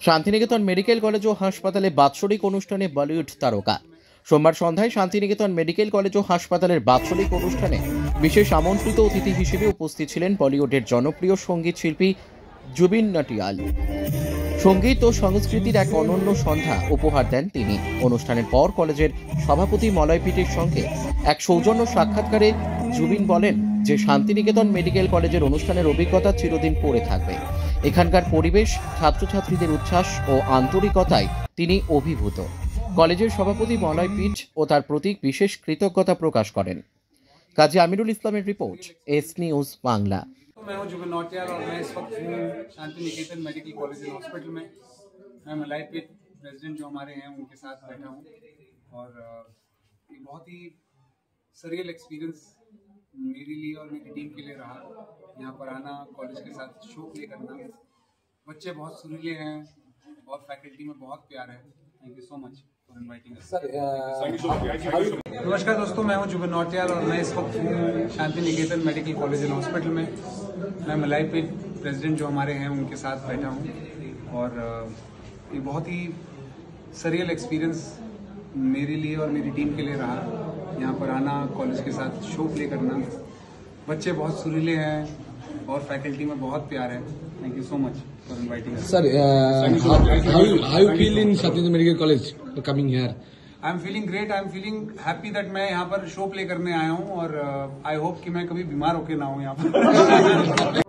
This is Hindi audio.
শান্তিনিকেতন মেডিকেল কলেজ ও হাসপাতালে বাৎসরিক অনুষ্ঠানে বলিউড তারকা। সোমবার সন্ধ্যায় শান্তিনিকেতন মেডিকেল কলেজ ও হাসপাতালের বাৎসরিক অনুষ্ঠানে বিশেষ আমন্ত্রিত অতিথি হিসেবে উপস্থিত ছিলেন বলিউডের জনপ্রিয় সঙ্গীত শিল্পী জুবিন নটিয়াল। সঙ্গীত ও সংস্কৃতির এক অনন্য সন্ধ্যা উপহার দেন তিনি। অনুষ্ঠানের পর কলেজের সভাপতি মলয় পিটের সঙ্গে এক সৌজন্য সাক্ষাৎকারে জুবিন বলেন যে শান্তিনিকেতন মেডিকেল কলেজের অনুষ্ঠানের অভিজ্ঞতা চিরদিন পড়ে থাকবে। এখানকার পরিবেশ, ছাত্রছাত্রীদের উচ্ছ্বাস ও আন্তরিকতায় তিনি অভিভূত। কলেজের সভাপতি মলয় পিট ও তার প্রতি বিশেষ কৃতজ্ঞতা প্রকাশ করেন। কাজী আমিরুল ইসলামের রিपोर्ट, एस न्यूज बांग्ला। मैं हूं जुबिन नौटियाल और मैं इस वक्त हूं Shantiniketan medical college and hospital में। मैं मलय पिट प्रेसिडेंट जो हमारे हैं उनके साथ बैठा हूं और ये बहुत ही सरियल एक्सपीरियंस मेरे लिए और मेरी टीम के लिए रहा। यहाँ पर आना, कॉलेज के साथ शो प्ले करना, बच्चे बहुत सुरीले हैं और फैकल्टी में बहुत प्यार है। Thank you so much for inviting us. नमस्कार दोस्तों, मैं हूं जुबिन नौटियाल और मैं इस वक्त हूं Shantiniketan medical college and hospital में। मैं मलय पिट प्रेसिडेंट जो हमारे हैं उनके साथ बैठा हूं और ये बहुत ही सरियल एक्सपीरियंस मेरे लिए और मेरी टीम के लिए रहा। यहाँ पर आना, कॉलेज के साथ शो प्ले करना, बच्चे बहुत सुरीले हैं और फैकल्टी में बहुत प्यार है। Thank you so much for inviting us. Sir, how you feel in Shatinidhan Medical College for coming here? I am feeling great. I am feeling happy that मैं यहाँ पर शो प्ले करने आया हूँ और आई होप कि मैं कभी बीमार होके ना हूँ यहाँ पर।